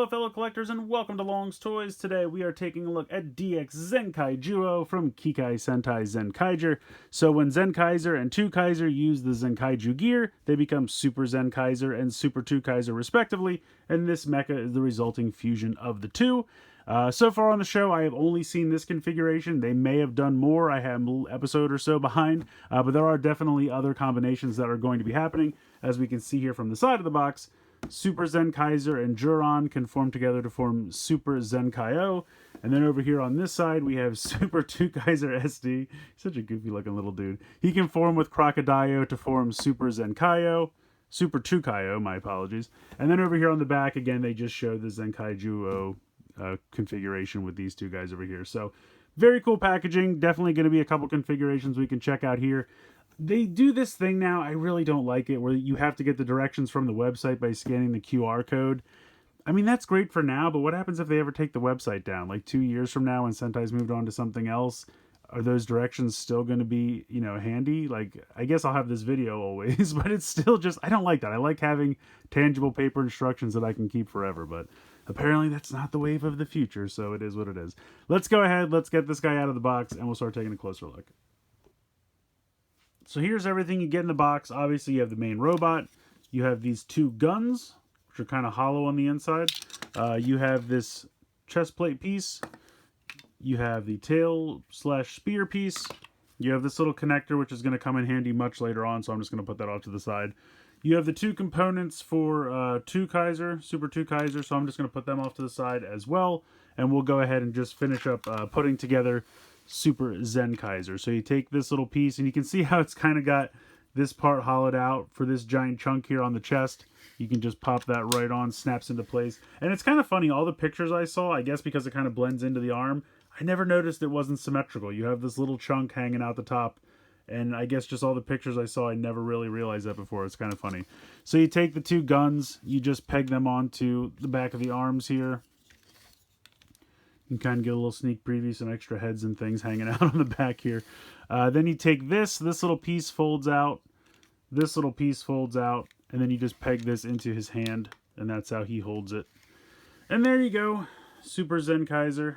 Hello fellow collectors and welcome to Long's Toys. Today we are taking a look at DX ZenkaijyuOh from Kikai Sentai Zenkaiger. So when Zenkaiser and 2Kaiser use the Zenkaiju gear, they become Super Zenkaiser and Super 2Kaiser respectively, and this mecha is the resulting fusion of the two. So far on the show, I have only seen this configuration. They may have done more. I have an episode or so behind, but there are definitely other combinations that are going to be happening. As we can see here from the side of the box, Super Zenkaiser and Juron can form together to form Super ZenkaijyuOh. And then over here on this side, we have Super 2Kaiser SD. He's such a goofy looking little dude. He can form with Crocodile to form Super Zenkaijo. Super 2Kaijo, my apologies. And then over here on the back, again, they just show the ZenkaijyuOh configuration with these two guys over here. So very cool packaging. Definitely going to be a couple configurations we can check out here. They do this thing now, I really don't like it, where you have to get the directions from the website by scanning the QR code. I mean, that's great for now, but what happens if they ever take the website down? Like 2 years from now when Sentai's moved on to something else, are those directions still going to be, handy? Like, I guess I'll have this video always, but it's still just, I don't like that. I like having tangible paper instructions that I can keep forever, but apparently that's not the wave of the future, so it is what it is. Let's go ahead, let's get this guy out of the box, and we'll start taking a closer look. So here's everything you get in the box. Obviously, you have the main robot. You have these two guns, which are kind of hollow on the inside. You have this chest plate piece. You have the tail/spear piece. You have this little connector, which is going to come in handy much later on, so I'm just going to put that off to the side. You have the two components for 2Kaiser, Super 2Kaiser, so I'm just going to put them off to the side as well. And we'll go ahead and just finish up putting together Super Zenkaiser. So you take this little piece, and you can see how it's kind of got this part hollowed out for this giant chunk here on the chest. You can just pop that right on, snaps into place. And it's kind of funny, all the pictures I saw, I guess because it kind of blends into the arm, I never noticed it wasn't symmetrical. You have this little chunk hanging out the top, and I guess just all the pictures I saw, I never really realized that before. It's kind of funny. So you take the two guns, you just peg them onto the back of the arms here. You can kind of get a little sneak preview, some extra heads and things hanging out on the back here. Then you take this little piece folds out, this little piece folds out, and then you just peg this into his hand, and that's how he holds it. And there you go, Super Zenkaiser.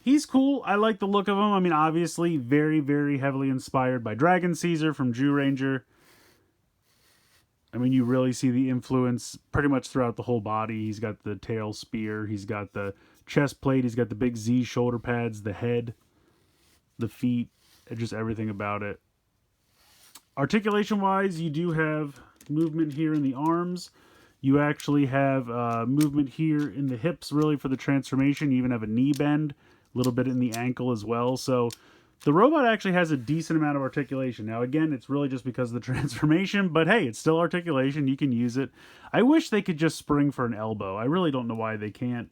He's cool. I like the look of him. I mean, obviously, very, very heavily inspired by Dragon Caesar from Zyuranger. I mean, you really see the influence pretty much throughout the whole body. He's got the tail spear. He's got the chest plate. He's got the big Z shoulder pads, the head, the feet, just everything about it. Articulation-wise, you do have movement here in the arms. You actually have movement here in the hips, really, for the transformation. You even have a knee bend, a little bit in the ankle as well. So the robot actually has a decent amount of articulation. Now, again, it's really just because of the transformation, but hey, it's still articulation. You can use it. I wish they could just spring for an elbow. I really don't know why they can't.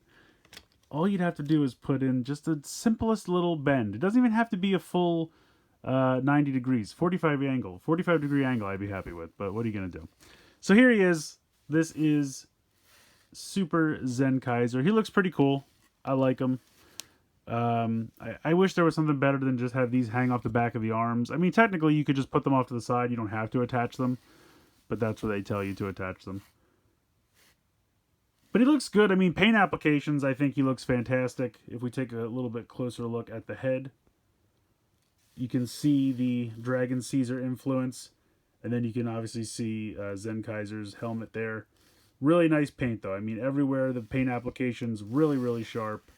All you'd have to do is put in just the simplest little bend. It doesn't even have to be a full 90 degrees. 45 degree angle I'd be happy with, but what are you going to do? So here he is. This is Super Zenkaiser. He looks pretty cool. I like him. I wish there was something better than just have these hang off the back of the arms. I mean, technically you could just put them off to the side. You don't have to attach them, but that's where they tell you to attach them. But he looks good. I mean, paint applications, I think he looks fantastic. If we take a little bit closer look at the head, you can see the Dragon Caesar influence, and then you can obviously see Zenkaiser's helmet there. Really nice paint, though. I mean, everywhere the paint application's really, really sharp.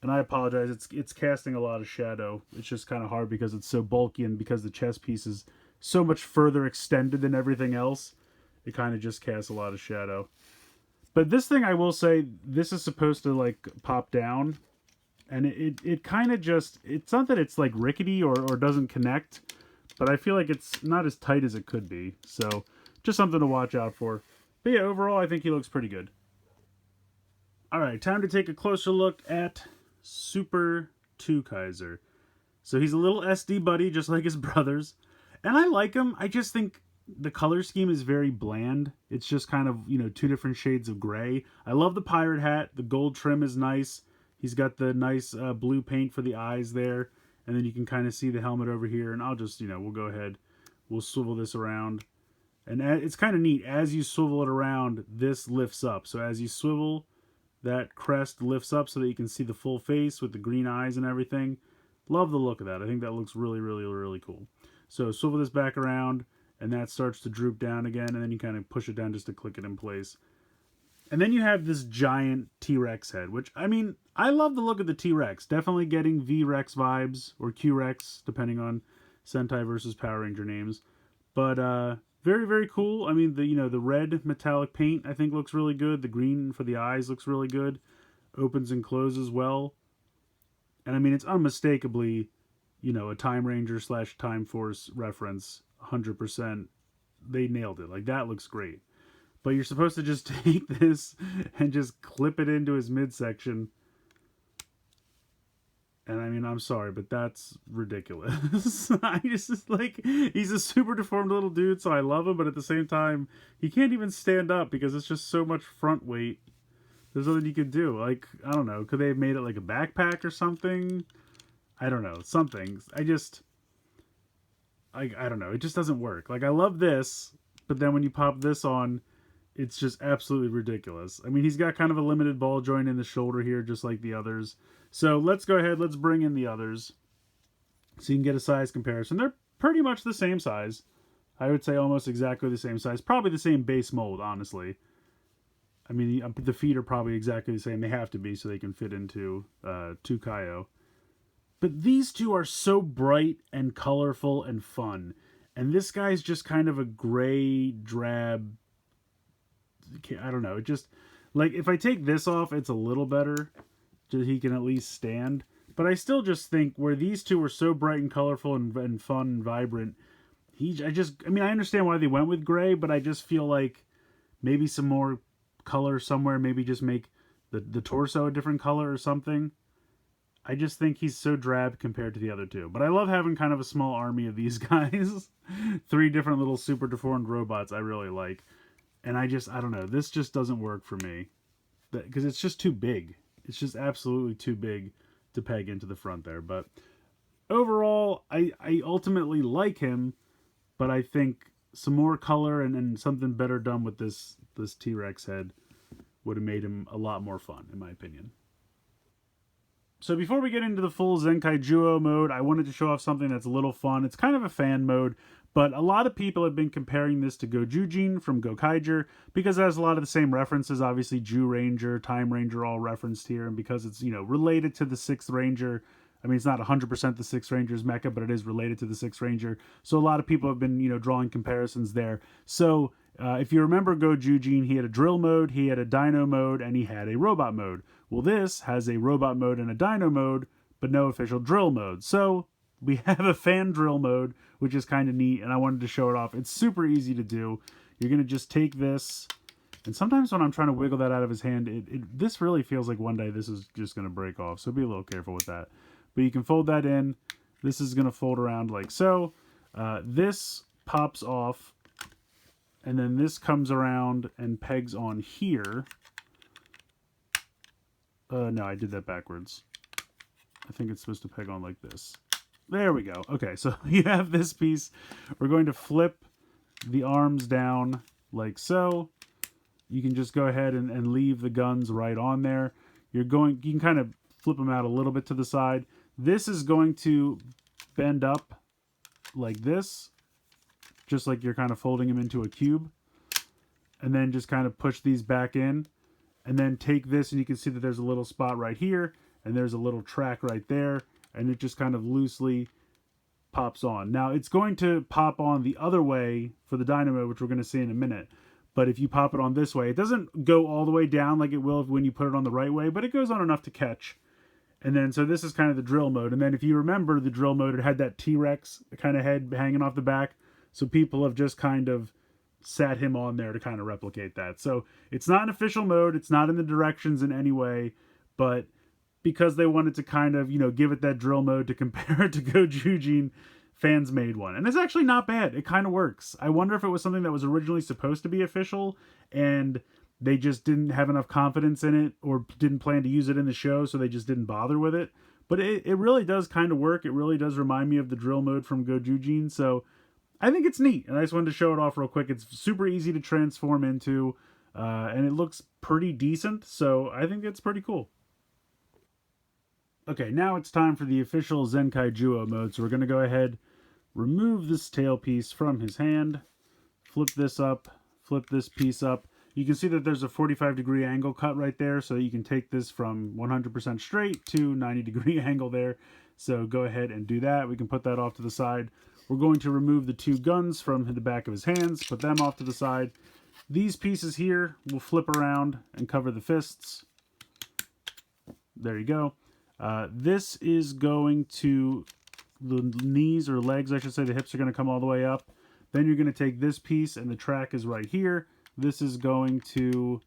And I apologize, it's casting a lot of shadow. It's just kind of hard because it's so bulky and because the chest piece is so much further extended than everything else. It kind of just casts a lot of shadow. But this thing, I will say, this is supposed to, like, pop down. And it kind of just, it's not that it's, like, rickety or doesn't connect. But I feel like it's not as tight as it could be. So, just something to watch out for. But yeah, overall, I think he looks pretty good. Alright, time to take a closer look at Super 2Kaiser. So he's a little SD buddy, just like his brothers. And I like him. I just think the color scheme is very bland. It's just kind of, two different shades of gray. I love the pirate hat. The gold trim is nice. He's got the nice blue paint for the eyes there. And then you can kind of see the helmet over here. And I'll just, we'll go ahead. We'll swivel this around. And it's kind of neat. As you swivel it around, this lifts up. So as you swivel, that crest lifts up so that you can see the full face with the green eyes and everything. Love the look of that. I think that looks really, really, really cool. So swivel this back around, and that starts to droop down again, and then you kind of push it down just to click it in place. And then you have this giant T-Rex head, which, I mean, I love the look of the T-Rex. Definitely getting V-Rex vibes, or Q-Rex, depending on Sentai versus Power Ranger names. But very, very cool. I mean, the red metallic paint, I think, looks really good. The green for the eyes looks really good. Opens and closes well. And I mean, it's unmistakably, a Time Ranger / Time Force reference. 100%. They nailed it. Like, that looks great. But you're supposed to just take this and just clip it into his midsection. And I mean, I'm sorry, but that's ridiculous. I just, like, he's a super deformed little dude, so I love him, but at the same time, he can't even stand up because it's just so much front weight. There's nothing you could do. Like, I don't know, could they have made it like a backpack or something? I don't know, something. I don't know, it just doesn't work. Like, I love this, but then when you pop this on, it's just absolutely ridiculous. I mean, he's got kind of a limited ball joint in the shoulder here, just like the others. So let's go ahead, let's bring in the others so you can get a size comparison. They're pretty much the same size. I would say almost exactly the same size. Probably the same base mold, honestly. I mean, the feet are probably exactly the same. They have to be so they can fit into ZenkaijyuOh. But these two are so bright and colorful and fun. And this guy's just kind of a gray, drab... I don't know. It just... Like, if I take this off, it's a little better. Just he can at least stand. But I still just think where these two are so bright and colorful and fun and vibrant, I mean, I understand why they went with gray, but I just feel like maybe some more color somewhere. Maybe just make the torso a different color or something. I just think he's so drab compared to the other two. But I love having kind of a small army of these guys. 3 different little super deformed robots I really like. And I don't know. This just doesn't work for me. Because it's just too big. It's just absolutely too big to peg into the front there. But overall, I ultimately like him. But I think some more color and something better done with this T-Rex head would have made him a lot more fun, in my opinion. So before we get into the full ZenkaijyuOh mode, I wanted to show off something that's a little fun. It's kind of a fan mode, but a lot of people have been comparing this to Gojujin from Gokaiger because it has a lot of the same references. Obviously, Jew Ranger, Time Ranger all referenced here, and because it's, related to the 6th Ranger. I mean, it's not 100% the 6th Ranger's mecha, but it is related to the 6th Ranger. So a lot of people have been, drawing comparisons there. So if you remember Gojujin, he had a drill mode, he had a dino mode, and he had a robot mode. Well, this has a robot mode and a dino mode, but no official drill mode. So we have a fan drill mode, which is kind of neat, and I wanted to show it off. It's super easy to do. You're going to just take this, and sometimes when I'm trying to wiggle that out of his hand, this really feels like one day this is just going to break off, so be a little careful with that. But you can fold that in. This is going to fold around like so. This pops off, and then this comes around and pegs on here. No, I did that backwards. I think it's supposed to peg on like this. There we go. Okay, so you have this piece. We're going to flip the arms down like so. You can just go ahead and leave the guns right on there. You can kind of flip them out a little bit to the side. This is going to bend up like this, just like you're kind of folding them into a cube. And then just kind of push these back in. And then take this, and you can see that there's a little spot right here, and there's a little track right there, and it just kind of loosely pops on. Now, it's going to pop on the other way for the dynamo, which we're going to see in a minute. But if you pop it on this way, it doesn't go all the way down like it will when you put it on the right way, but it goes on enough to catch. And then, so this is kind of the drill mode. And then if you remember the drill mode, it had that T-Rex kind of head hanging off the back. So people have just kind of sat him on there to kind of replicate that. So it's not an official mode. It's not in the directions in any way, but because they wanted to kind of, give it that drill mode to compare it to Gojujin, fans made one. And it's actually not bad. It kind of works. I wonder if it was something that was originally supposed to be official and they just didn't have enough confidence in it or didn't plan to use it in the show, so they just didn't bother with it. But it really does kind of work. It really does remind me of the drill mode from Gojujin, so I think it's neat, and I just wanted to show it off real quick. It's super easy to transform into, and it looks pretty decent, so I think it's pretty cool. Okay, now it's time for the official ZenkaijyuOh mode, so we're going to go ahead, remove this tail piece from his hand, flip this up, flip this piece up. You can see that there's a 45-degree angle cut right there, so you can take this from 100% straight to 90-degree angle there. So go ahead and do that. We can put that off to the side. We're going to remove the two guns from the back of his hands, put them off to the side. These pieces here will flip around and cover the fists. There you go. This is going to, the knees or legs, I should say, the hips are going to come all the way up. Then you're going to take this piece, and the track is right here. This is going to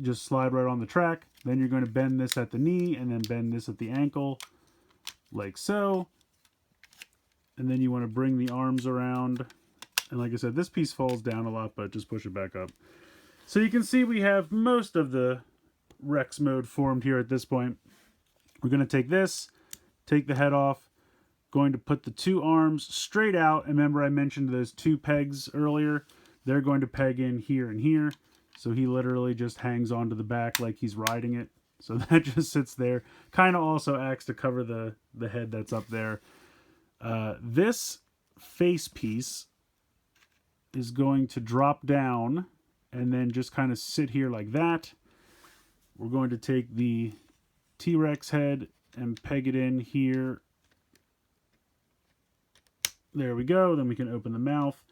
just slide right on the track. Then you're going to bend this at the knee, and then bend this at the ankle, like so. And then you want to bring the arms around. And like I said, this piece falls down a lot, but just push it back up. So you can see we have most of the Rex mode formed here at this point. We're going to take this, take the head off, going to put the two arms straight out. And remember I mentioned those two pegs earlier. They're going to peg in here and here. So he literally just hangs onto the back like he's riding it. So that just sits there. Kind of also acts to cover the head that's up there. This face piece is going to drop down and then just kind of sit here like that. We're going to take the T-Rex head and peg it in here. There we go. Then we can open the mouth.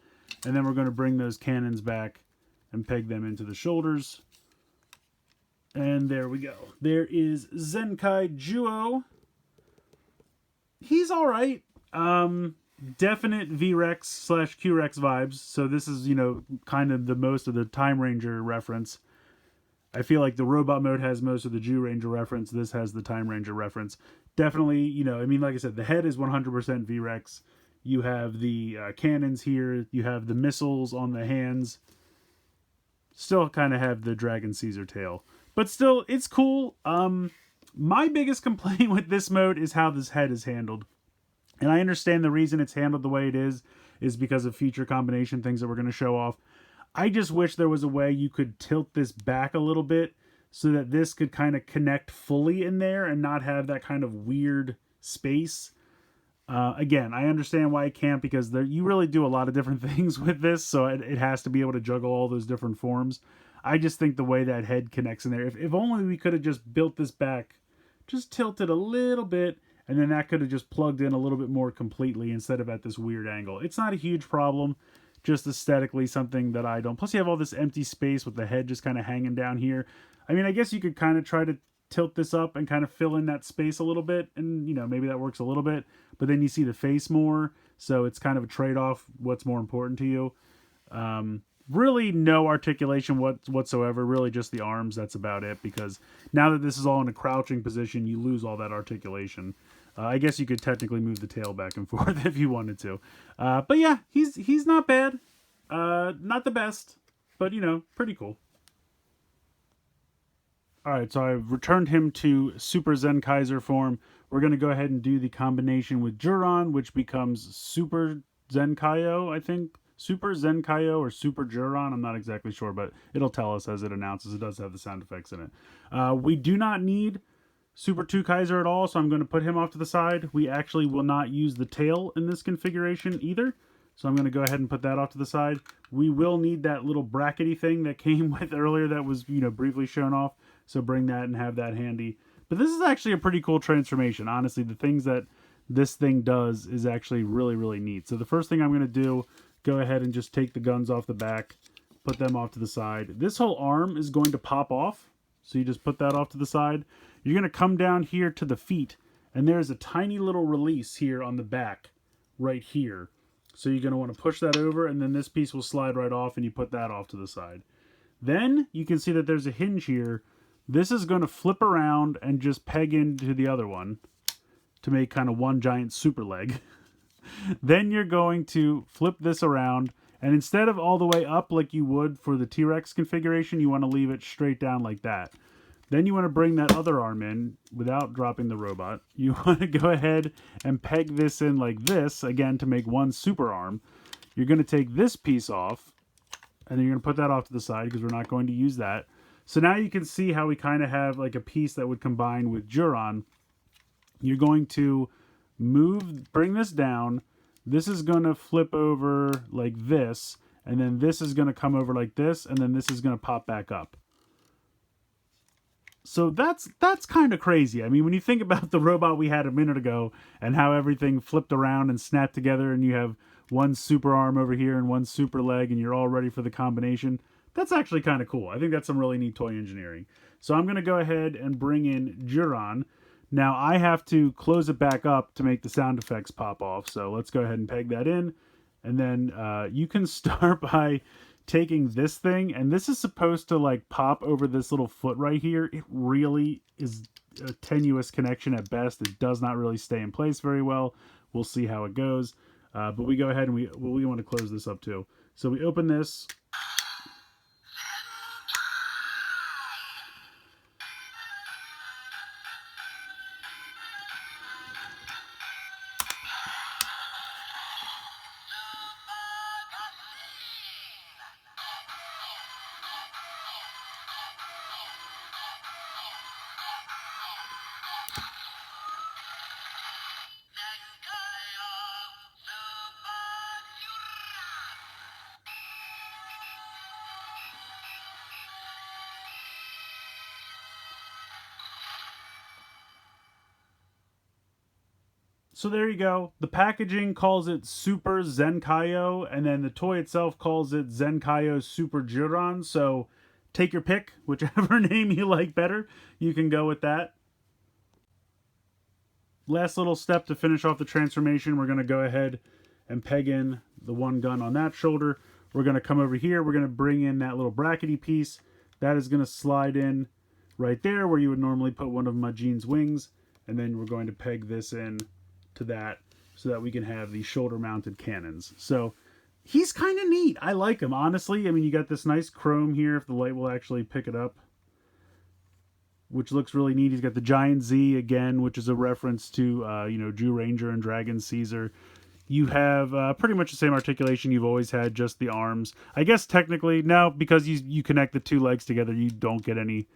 And then we're going to bring those cannons back and peg them into the shoulders. And there we go. There is ZenkaijyuOh. He's all right. Definite V-Rex / Q-Rex vibes. So this is, you know, kind of the most of the Time Ranger reference. I feel like the robot mode has most of the Jew Ranger reference. This has the Time Ranger reference. Definitely, you know, I mean, like I said, the head is 100% V-Rex. You have the cannons here. You have the missiles on the hands. Still kind of have the Dragon Caesar tail. But still, it's cool. My biggest complaint with this mode is how this head is handled. And I understand the reason it's handled the way it is because of feature combination things that we're going to show off. I just wish there was a way you could tilt this back a little bit so that this could kind of connect fully in there and not have that kind of weird space. Again, I understand why it can't because you really do a lot of different things with this, so it has to be able to juggle all those different forms. I just think the way that head connects in there, if only we could have just built this back, just tilted a little bit, and then that could have just plugged in a little bit more completely instead of at this weird angle. It's not a huge problem, just aesthetically something that I don't. Plus you have all this empty space with the head just kind of hanging down here. I mean, I guess you could kind of try to tilt this up and kind of fill in that space a little bit, and you know, maybe that works a little bit, but then you see the face more, so it's kind of a trade-off. What's more important to you? Really no articulation whatsoever, really just the arms. That's about it, because now that this is all in a crouching position, you lose all that articulation. I guess you could technically move the tail back and forth if you wanted to, but yeah, he's not bad. Not the best, but you know, pretty cool. Alright, so I've returned him to Super Zenkaiser form. We're going to go ahead and do the combination with Juron, which becomes Super Zenkaigyuoh, I think. Super Zenkaigyuoh or Super Juron, I'm not exactly sure, but it'll tell us as it announces. It does have the sound effects in it. We do not need Super 2 Kaiser at all, so I'm going to put him off to the side. We actually will not use the tail in this configuration either, so I'm going to go ahead and put that off to the side. We will need that little brackety thing that came with earlier that was, you know, briefly shown off. So bring that and have that handy. But this is actually a pretty cool transformation. Honestly, the things that this thing does is actually really, really neat. So the first thing I'm going to do, go ahead and just take the guns off the back, put them off to the side. This whole arm is going to pop off. So you just put that off to the side. You're going to come down here to the feet, and there's a tiny little release here on the back right here. So you're going to want to push that over, and then this piece will slide right off, and you put that off to the side. Then you can see that there's a hinge here. This is going to flip around and just peg into the other one to make kind of one giant super leg. Then you're going to flip this around, and instead of all the way up like you would for the T-Rex configuration, you want to leave it straight down like that. Then you want to bring that other arm in without dropping the robot. You want to go ahead and peg this in like this, again, to make one super arm. You're going to take this piece off, and then you're going to put that off to the side because we're not going to use that. So now you can see how we kind of have like a piece that would combine with Juron. You're going to bring this down. This is going to flip over like this, and then this is going to come over like this, and then this is going to pop back up. So that's kind of crazy. I mean, when you think about the robot we had a minute ago and how everything flipped around and snapped together, and you have one super arm over here and one super leg, and you're all ready for the combination, that's actually kind of cool. I think that's some really neat toy engineering. So I'm going to go ahead and bring in Juron. Now I have to close it back up to make the sound effects pop off. So let's go ahead and peg that in. And then you can start by taking this thing, and this is supposed to like pop over this little foot right here. It really is a tenuous connection at best. It does not really stay in place very well. We'll see how it goes. But we go ahead and we want to close this up too. So we open this. So there you go. The packaging calls it Super ZenkaigyuOh, and then the toy itself calls it ZenkaigyuOh Super Juron. So take your pick, whichever name you like better, you can go with that. Last little step to finish off the transformation, we're going to go ahead and peg in the one gun on that shoulder. We're going to come over here, we're going to bring in that little brackety piece. That is going to slide in right there where you would normally put one of Majin's wings, and then we're going to peg this in to that so that we can have the shoulder mounted cannons. So he's kind of neat. I like him, honestly. I mean, you got this nice chrome here, if the light will actually pick it up, which looks really neat. He's got the giant Z again, which is a reference to Jew Ranger and Dragon Caesar. You have pretty much the same articulation you've always had, just the arms. I guess technically now, because you connect the two legs together, you don't get any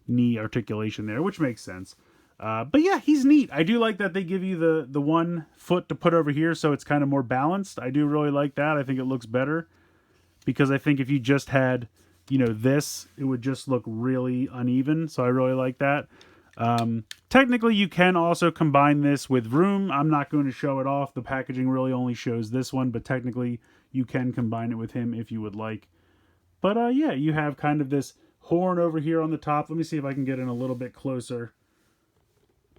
knee articulation there, which makes sense. But yeah, he's neat. I do like that they give you the one foot to put over here, so it's kind of more balanced. I do really like that. I think it looks better, because I think if you just had, this, it would just look really uneven. So I really like that. Technically, you can also combine this with Room. I'm not going to show it off. The packaging really only shows this one, but technically you can combine it with him if you would like. But yeah, you have kind of this horn over here on the top. Let me see if I can get in a little bit closer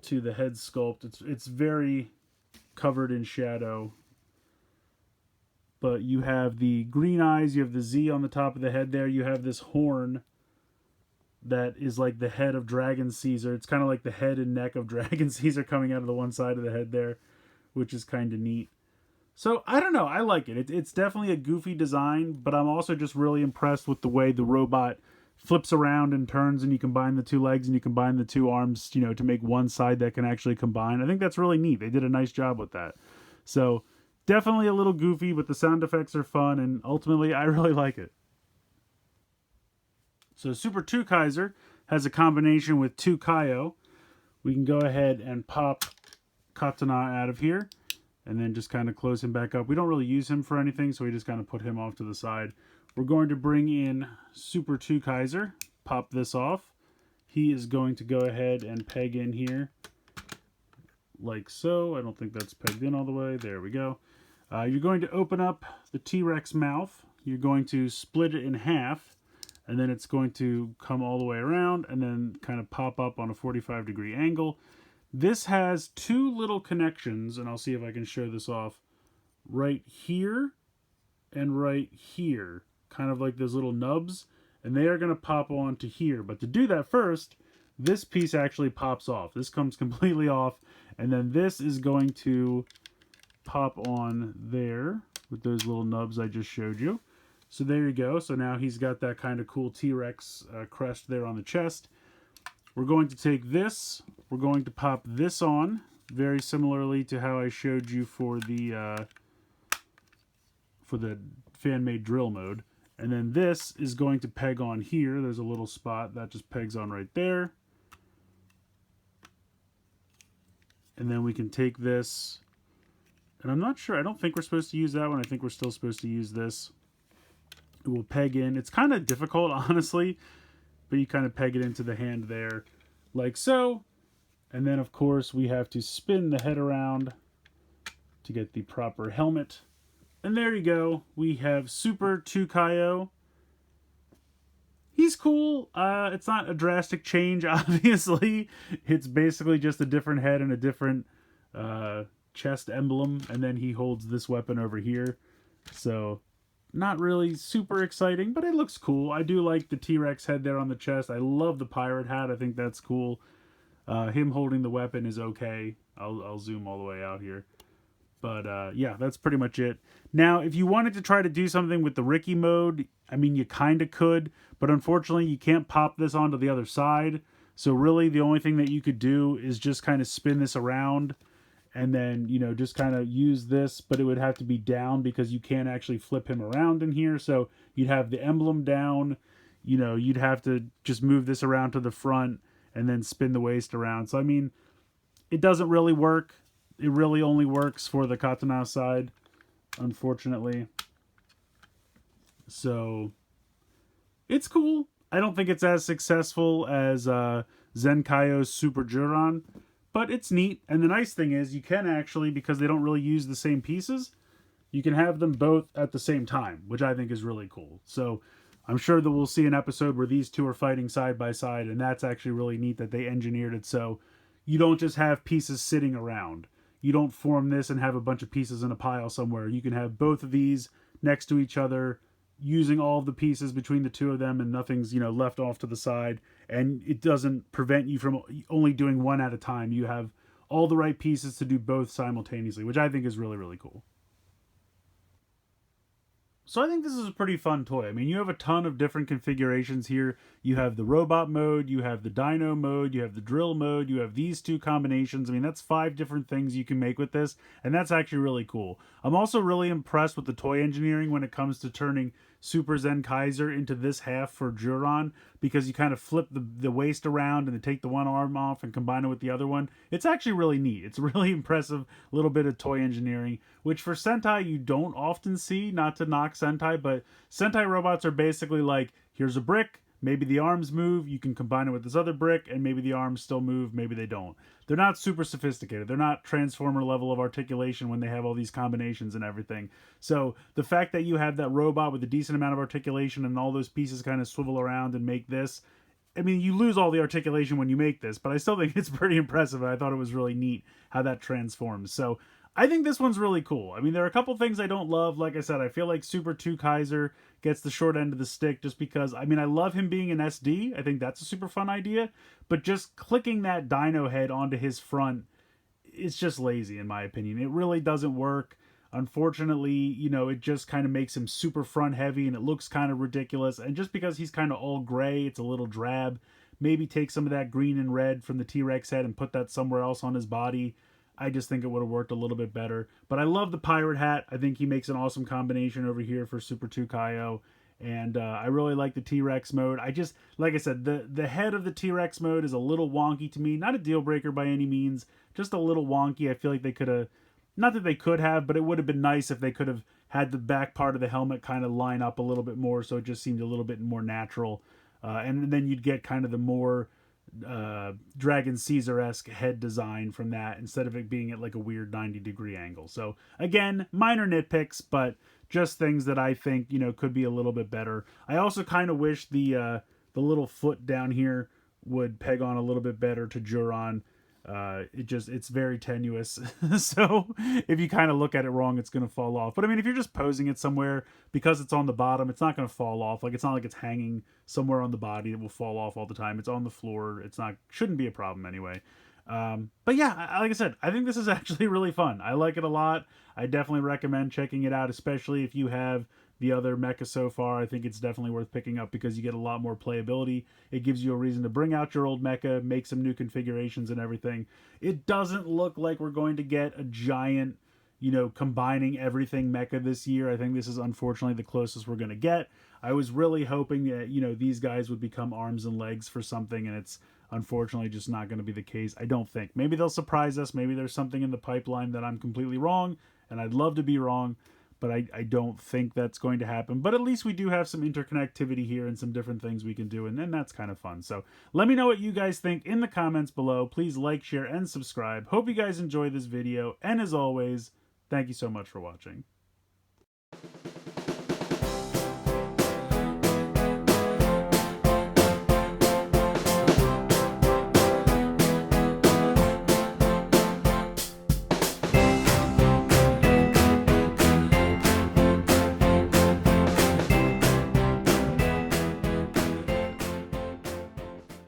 to the head sculpt. It's very covered in shadow, but you have the green eyes, you have the Z on the top of the head there, you have this horn that is like the head of Dragon Caesar. It's kind of like the head and neck of Dragon Caesar coming out of the one side of the head there, which is kind of neat. So I don't know, I like it. It's definitely a goofy design, but I'm also just really impressed with the way the robot flips around and turns, and you combine the two legs and you combine the two arms, to make one side that can actually combine. I think that's really neat. They did a nice job with that. So definitely a little goofy, but the sound effects are fun, and ultimately I really like it. So Super 2 Kaiser has a combination with 2 Kaio. We can go ahead and pop Katana out of here and then just kind of close him back up. We don't really use him for anything, so we just kind of put him off to the side. We're going to bring in Super 2 Kaiser, pop this off. He is going to go ahead and peg in here like so. I don't think that's pegged in all the way. There we go. You're going to open up the T-Rex mouth. You're going to split it in half, and then it's going to come all the way around and then kind of pop up on a 45-degree angle. This has two little connections, and I'll see if I can show this off, right here and right here. Kind of like those little nubs, and they are going to pop onto here. But to do that first, this piece actually pops off. This comes completely off, and then this is going to pop on there with those little nubs I just showed you. So there you go. So now he's got that kind of cool T-Rex crest there on the chest. we're going to take this, we're going to pop this on, very similarly to how I showed you for the fan-made drill mode. And then this is going to peg on here. There's a little spot that just pegs on right there. And then we can take this, and I'm not sure, I don't think we're supposed to use that one. I think we're still supposed to use this. It will peg in. It's kind of difficult, honestly, but you kind of peg it into the hand there, like so. And then, of course, we have to spin the head around to get the proper helmet. And there you go. We have Super ZenkaijyuOh. He's cool. It's not a drastic change, obviously. It's basically just a different head and a different chest emblem. And then he holds this weapon over here. So, not really super exciting, but it looks cool. I do like the T-Rex head there on the chest. I love the pirate hat. I think that's cool. Him holding the weapon is okay. I'll zoom all the way out here. But yeah, that's pretty much it. Now, if you wanted to try to do something with the Ricky mode, I mean, you kind of could, but unfortunately, you can't pop this onto the other side. So really, the only thing that you could do is just kind of spin this around and then, you know, just kind of use this, but it would have to be down because you can't actually flip him around in here. So you'd have the emblem down, you know, you'd have to just move this around to the front and then spin the waist around. So, I mean, it doesn't really work. It really only works for the Katana side, unfortunately. So, it's cool. I don't think it's as successful as Zenkaijoh's Super Juron, but it's neat. And the nice thing is you can actually, because they don't really use the same pieces, you can have them both at the same time, which I think is really cool. So, I'm sure that we'll see an episode where these two are fighting side by side, and that's actually really neat that they engineered it so you don't just have pieces sitting around. You don't form this and have a bunch of pieces in a pile somewhere. You can have both of these next to each other, using all of the pieces between the two of them, and nothing's, you know, left off to the side. And it doesn't prevent you from only doing one at a time. You have all the right pieces to do both simultaneously, which I think is really, really cool. So I think this is a pretty fun toy. I mean, you have a ton of different configurations here. You have the robot mode, you have the dino mode, you have the drill mode, you have these two combinations. I mean, that's 5 different things you can make with this, and that's actually really cool. I'm also really impressed with the toy engineering when it comes to turning Super Zenkaiger into this half for Juron, because you kind of flip the waist around and then take the one arm off and combine it with the other one. It's actually really neat. It's really impressive little bit of toy engineering, which for Sentai you don't often see, not to knock Sentai, but Sentai robots are basically like, here's a brick, maybe the arms move, you can combine it with this other brick, and maybe the arms still move, maybe they don't. They're not super sophisticated. They're not Transformer level of articulation when they have all these combinations and everything. So the fact that you have that robot with a decent amount of articulation and all those pieces kind of swivel around and make this, I mean, you lose all the articulation when you make this, but I still think it's pretty impressive. I thought it was really neat how that transforms. So I think this one's really cool. I mean, there are a couple things I don't love. Like I said, I feel like Super ZenkaijyuOh gets the short end of the stick just because, I mean, I love him being an SD. I think that's a super fun idea. But just clicking that dino head onto his front, it's just lazy in my opinion. It really doesn't work. Unfortunately, you know, it just kind of makes him super front heavy and it looks kind of ridiculous. And just because he's kind of all gray, it's a little drab. Maybe take some of that green and red from the T-Rex head and put that somewhere else on his body. I just think it would have worked a little bit better. But I love the pirate hat. I think he makes an awesome combination over here for Super ZenkaijyuOh. And I really like the T-Rex mode. I just, like I said, the head of the T-Rex mode is a little wonky to me. Not a deal breaker by any means. Just a little wonky. I feel like they could have, not that they could have, but it would have been nice if they could have had the back part of the helmet kind of line up a little bit more, so it just seemed a little bit more natural. And then you'd get kind of the more Dragon Caesar-esque head design from that, instead of it being at like a weird 90-degree angle. So again, minor nitpicks, but just things that I think, you know, could be a little bit better. I also kind of wish the little foot down here would peg on a little bit better to Juron. It's very tenuous. So if you kind of look at it wrong, it's going to fall off. But I mean, if you're just posing it somewhere, because it's on the bottom, it's not going to fall off. Like, it's not like it's hanging somewhere on the body that will fall off all the time. It's on the floor. Shouldn't be a problem anyway. But yeah, like I said, I think this is actually really fun. I like it a lot. I definitely recommend checking it out, especially if you have the other mecha so far. I think it's definitely worth picking up because you get a lot more playability. It gives you a reason to bring out your old mecha, make some new configurations and everything. It doesn't look like we're going to get a giant, combining everything mecha this year. I think this is unfortunately the closest we're going to get. I was really hoping that, these guys would become arms and legs for something, and it's unfortunately just not going to be the case. I don't think. Maybe they'll surprise us. Maybe there's something in the pipeline that I'm completely wrong, and I'd love to be wrong, but I don't think that's going to happen. But at least we do have some interconnectivity here and some different things we can do, and then that's kind of fun. So let me know what you guys think in the comments below. Please like, share, and subscribe. Hope you guys enjoy this video, and as always, thank you so much for watching.